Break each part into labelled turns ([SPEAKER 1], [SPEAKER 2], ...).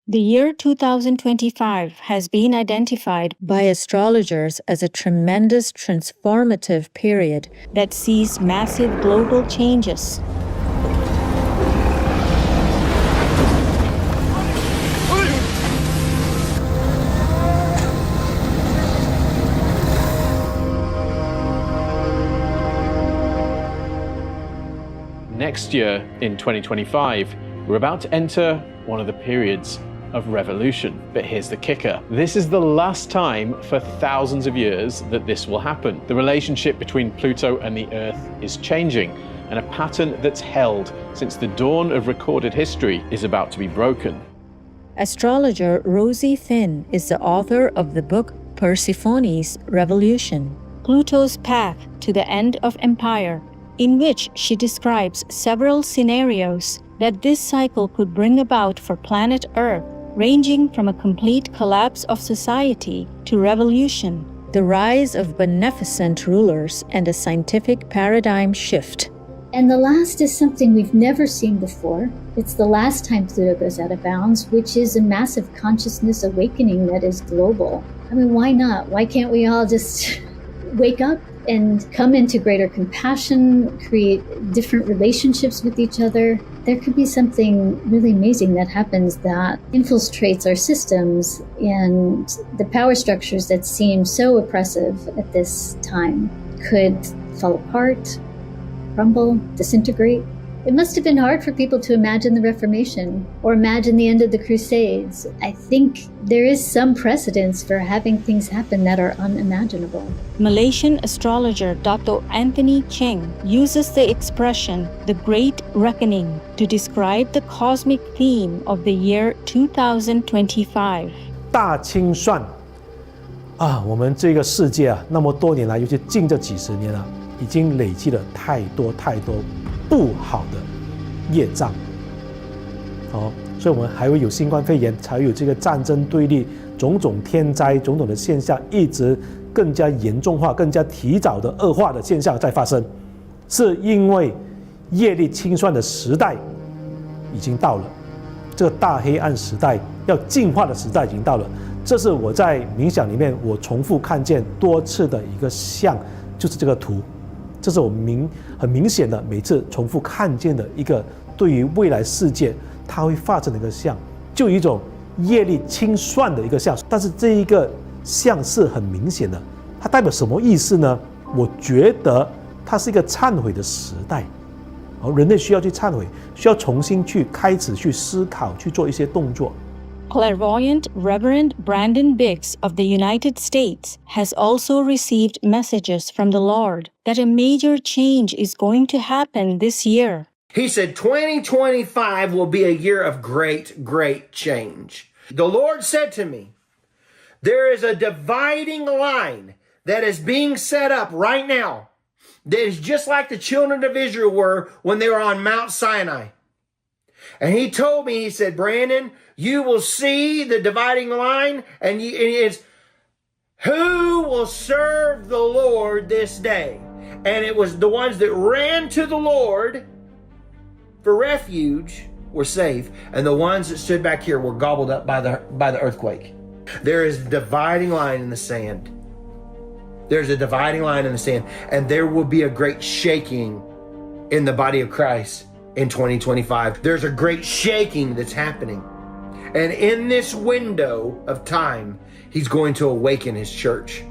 [SPEAKER 1] The year 2025 has been identified by astrologers as a tremendous transformative period that sees massive global changes.
[SPEAKER 2] Next year, in 2025, we're about to enter one of the periods of revolution. But here's the kicker. This is the last time for thousands of years that this will happen. The relationship between Pluto and the Earth is changing, and a pattern that's held since the dawn of recorded history is about to be broken.
[SPEAKER 1] Astrologer Rosie Finn is the author of the book Persephone's Revolution, Pluto's Path to the End of Empire, in which she describes several scenarios that this cycle could bring about for planet Earth, ranging from a complete collapse of society to revolution, the rise of beneficent rulers, and a scientific paradigm shift.
[SPEAKER 3] And the last is something we've never seen before. It's the last time Pluto goes out of bounds, which is a massive consciousness awakening that is global. I mean, why not? Why can't we all just wake up and come into greater compassion, create different relationships with each other? There could be something really amazing that happens that infiltrates our systems and the power structures that seem so oppressive at this time could fall apart, crumble, disintegrate. It must have been hard for people to imagine the Reformation or imagine the end of the Crusades. I think there is some precedence for having things happen that are unimaginable.
[SPEAKER 1] Malaysian astrologer Dr. Anthony Cheng uses the expression "the Great Reckoning" to describe the cosmic theme of the year 2025.
[SPEAKER 4] 大清算啊，我们这个世界啊，那么多年来，尤其近这几十年啊，已经累积了太多不好的业障，所以我们还会有新冠肺炎，才会有这个战争对立，种种天灾，种种的现象，一直更加严重化、更加提早的恶化的现象在发生，是因为业力清算的时代已经到了，这个大黑暗时代要进化的时代已经到了。这是我在冥想里面我重复看见多次的一个像，就是这个图。这是我很明显的每次重复看见的一个对于未来世界它会发生的一个像，就有一种业力清算的一个像。但是这一个像是很明显的，它代表什么意思呢？我觉得它是一个忏悔的时代，人类需要去忏悔，需要重新去开始去思考，去做一些动作。
[SPEAKER 1] Clairvoyant Reverend Brandon Biggs of the United States has also received messages from the Lord that a major change is going to happen this year.
[SPEAKER 5] He said 2025 will be a year of great change. The Lord said to me, there is a dividing line that is being set up right now that is just like the children of Israel were when they were on Mount Sinai. And he told me, he said, Brandon, you will see the dividing line, and it's who will serve the Lord this day. And it was the ones that ran to the Lord for refuge were safe, and the ones that stood back here were gobbled up by the earthquake. There is a dividing line in the sand. There's a dividing line in the sand, and there will be a great shaking in the body of Christ in 2025. There's a great shaking that's happening. And in this window of time, he's going to awaken his church.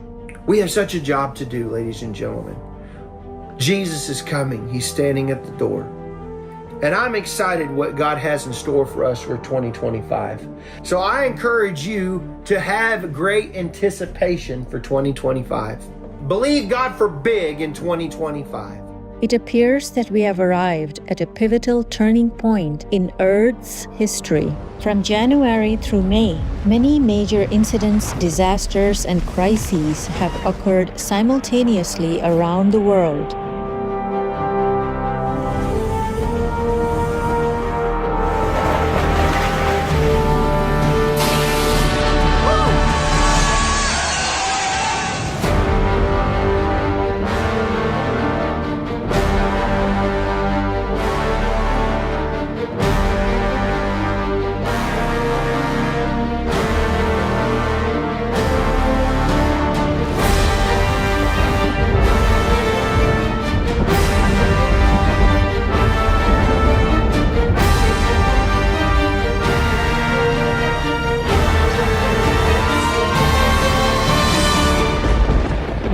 [SPEAKER 5] We have such a job to do, ladies and gentlemen. Jesus is coming. He's standing at the door. And I'm excited what God has in store for us for 2025. So I encourage you to have great anticipation for 2025. Believe God for big in 2025.
[SPEAKER 1] It appears that we have arrived at a pivotal turning point in Earth's history. From January through May, many major incidents, disasters, and crises have occurred simultaneously around the world.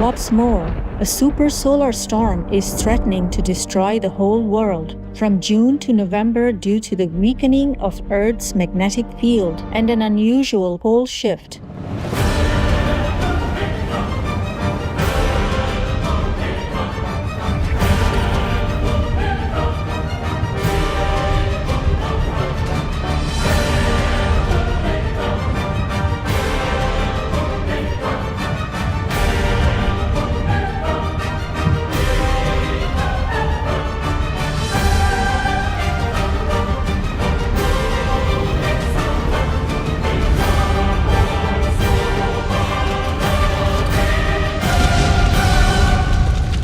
[SPEAKER 1] What's more, a super solar storm is threatening to destroy the whole world from June to November due to the weakening of Earth's magnetic field and an unusual pole shift.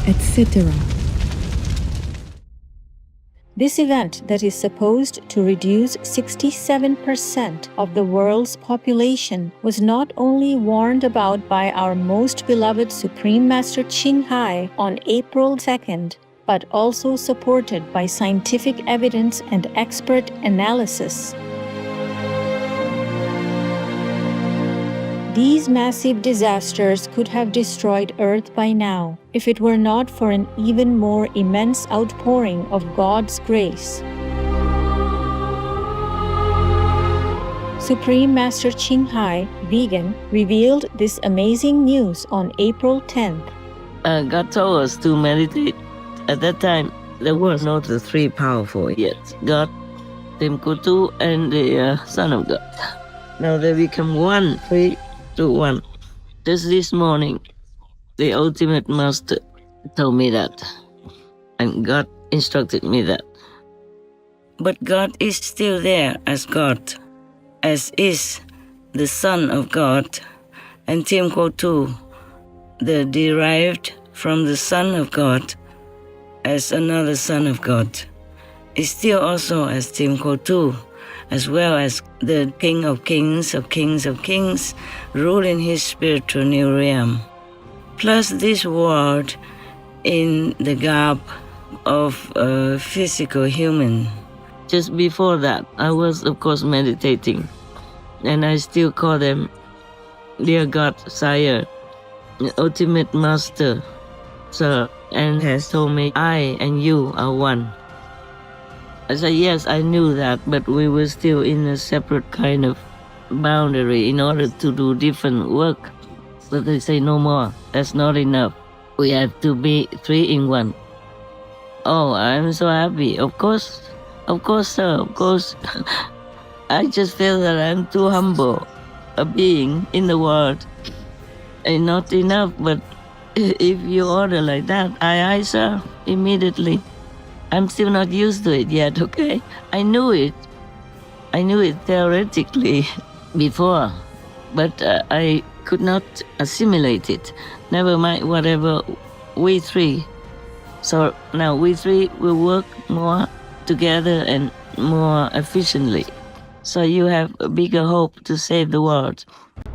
[SPEAKER 1] Etc. This event that is supposed to reduce 67% of the world's population was not only warned about by our most beloved Supreme Master Ching Hai on April 2nd, but also supported by scientific evidence and expert analysis. These massive disasters could have destroyed Earth by now, if it were not for an even more immense outpouring of God's grace. Supreme Master Ching Hai, vegan, revealed this amazing news on April 10th.
[SPEAKER 6] God told us to meditate. At that time, there was not the three powerful yet. God, Tim Kutu, and the Son of God. Now they become one, 3 to 1. Just this morning, the ultimate master told me that, and God instructed me that. But God is still there as God, as is the Son of God, and Tim Kutu, the derived from the Son of God, as another Son of God, is still also as Tim Kutu, as well as the King of Kings of Kings of Kings, ruling his spiritual new realm. Plus this world in the garb of a physical human. Just before that, I was, of course, meditating, and I still call them Dear God, Sire, the ultimate master, Sir, and has told me, I and you are one. I said, yes, I knew that, but we were still in a separate kind of boundary in order to do different work. But they say, no more, that's not enough. We have to be 3 in 1. Oh, I'm so happy. Of course, sir, of course. I just feel that I'm too humble a being in the world. And not enough, but if you order like that, aye, sir, immediately. I'm still not used to it yet, okay? I knew it theoretically before, but I could not assimilate it. Never mind whatever, we 3. So now we 3 will work more together and more efficiently. So you have a bigger hope to save the world.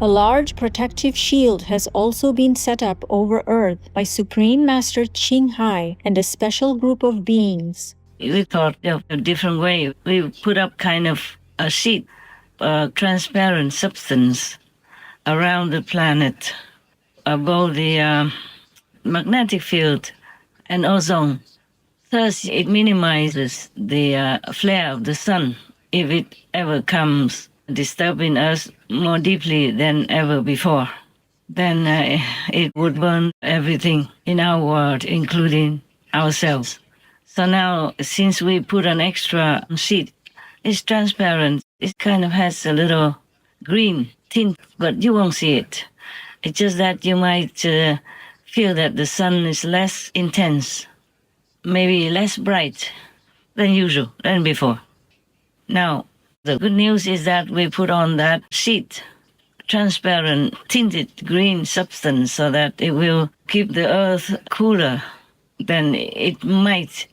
[SPEAKER 1] A large protective shield has also been set up over Earth by Supreme Master Ching Hai and a special group of beings.
[SPEAKER 6] We thought of a different way. We put up kind of a sheet, a transparent substance around the planet, above the magnetic field and ozone. Thus, it minimizes the flare of the sun if it ever comes disturbing us more deeply than ever before. Then it would burn everything in our world, including ourselves. So now, since we put an extra sheet, it's transparent. It kind of has a little green tint, but you won't see it. It's just that you might feel that the sun is less intense, maybe less bright than usual, than before. Now, the good news is that we put on that sheet, transparent, tinted green substance, so that it will keep the earth cooler than it might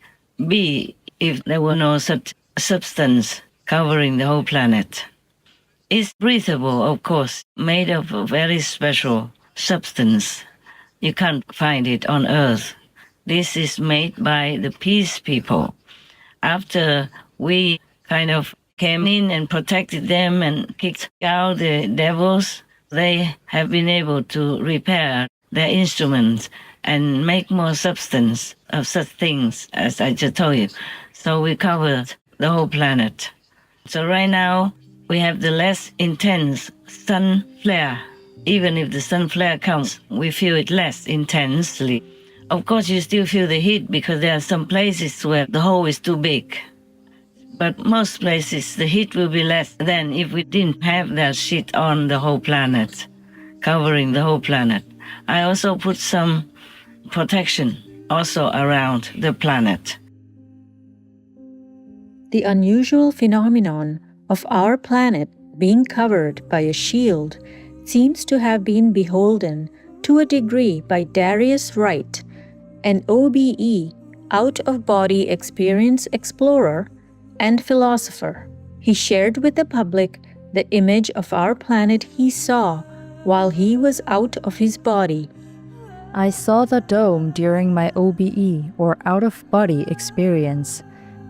[SPEAKER 6] be if there were no such substance covering the whole planet. It's breathable, of course, made of a very special substance. You can't find it on Earth. This is made by the peace people. After we kind of came in and protected them and kicked out the devils, they have been able to repair their instruments and make more substance of such things, as I just told you. So we covered the whole planet. So right now, we have the less intense sun flare. Even if the sun flare comes, we feel it less intensely. Of course, you still feel the heat because there are some places where the hole is too big. But most places, the heat will be less than if we didn't have that sheet on the whole planet, covering the whole planet. I also put some protection also around the planet.
[SPEAKER 1] The unusual phenomenon of our planet being covered by a shield seems to have been beholden to a degree by Darius Wright, an OBE, out-of-body experience explorer and philosopher. He shared with the public the image of our planet he saw while he was out of his body.
[SPEAKER 7] I saw the dome during my OBE, or out-of-body experience.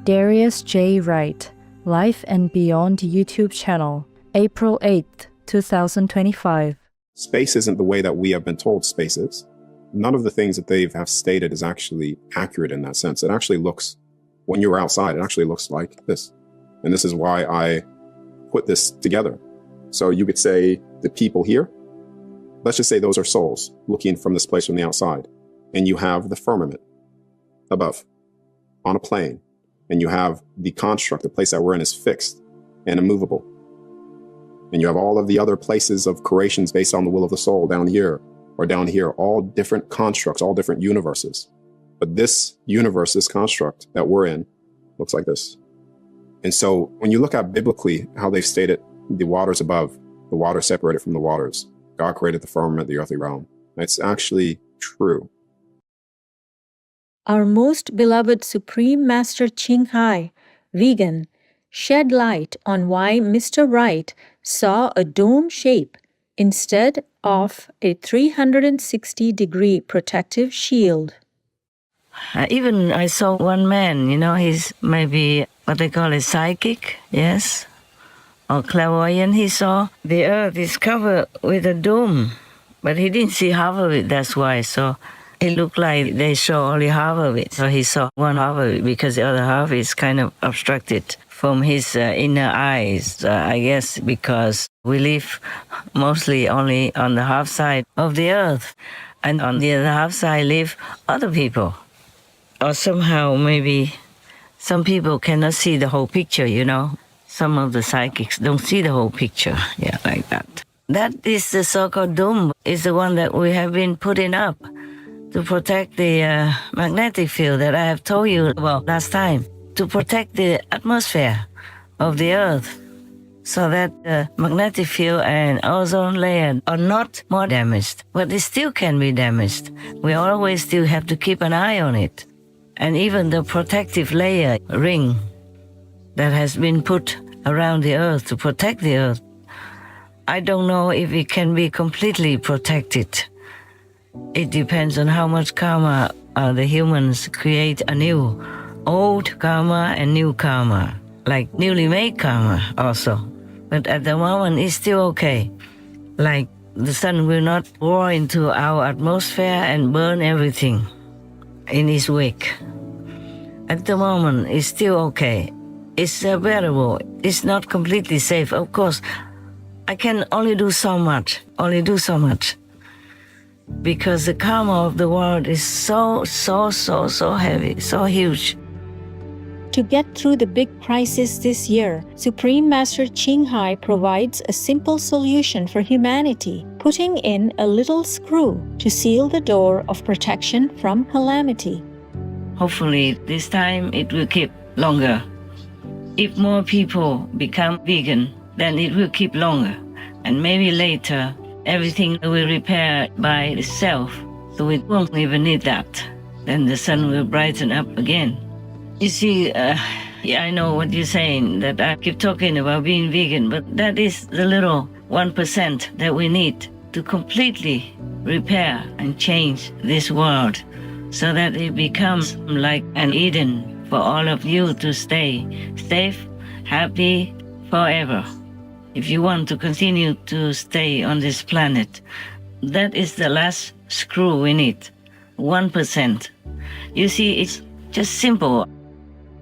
[SPEAKER 7] Darius J. Wright, Life and Beyond YouTube channel, April 8th, 2025.
[SPEAKER 8] Space isn't the way that we have been told space is. None of the things that they have stated is actually accurate in that sense. It actually looks, when you're outside, it actually looks like this. And this is why I put this together. So you could say the people here, let's just say those are souls looking from this place from the outside. And you have the firmament above on a plane. And you have the construct, the place that we're in is fixed and immovable. And you have all of the other places of creations based on the will of the soul down here or down here, all different constructs, all different universes. But this universe, this construct that we're in, looks like this. And so when you look at biblically how they've stated the waters above, the water separated from the waters, God created the firmament, the earthly realm. It's actually true.
[SPEAKER 1] Our most beloved Supreme Master Ching Hai, vegan, shed light on why Mr. Wright saw a dome shape instead of a 360-degree protective shield.
[SPEAKER 6] Even I saw one man, he's maybe what they call a psychic, yes, or clairvoyant. He saw the earth is covered with a dome, but he didn't see half of it, that's why. So it looked like they saw only half of it. So he saw one half of it because the other half is kind of obstructed from his inner eyes, I guess, because we live mostly only on the half side of the earth. And on the other half side live other people. Or somehow maybe some people cannot see the whole picture, Some of the psychics don't see the whole picture, like that. That is the so-called dome, is the one that we have been putting up to protect the magnetic field that I have told you about last time, to protect the atmosphere of the Earth so that the magnetic field and ozone layer are not more damaged, but it still can be damaged. We always still have to keep an eye on it. And even the protective layer ring that has been put around the Earth to protect the Earth, I don't know if it can be completely protected. It depends on how much karma the humans create anew. Old karma and new karma, like newly made karma also. But at the moment, it's still okay. Like the sun will not roar into our atmosphere and burn everything in its wake. At the moment, it's still okay. It's bearable. It's not completely safe. Of course, I can only do so much. Because the karma of the world is so heavy, so huge.
[SPEAKER 1] To get through the big crisis this year, Supreme Master Ching Hai provides a simple solution for humanity, putting in a little screw to seal the door of protection from calamity.
[SPEAKER 6] Hopefully, this time it will keep longer. If more people become vegan, then it will keep longer. And maybe later, everything will repair by itself, so we won't even need that. Then the sun will brighten up again. You see, I know what you're saying, that I keep talking about being vegan, but that is the little 1% that we need to completely repair and change this world so that it becomes like an Eden for all of you to stay safe, happy forever. If you want to continue to stay on this planet, That is the last screw in it. 1%. You see, it's just simple.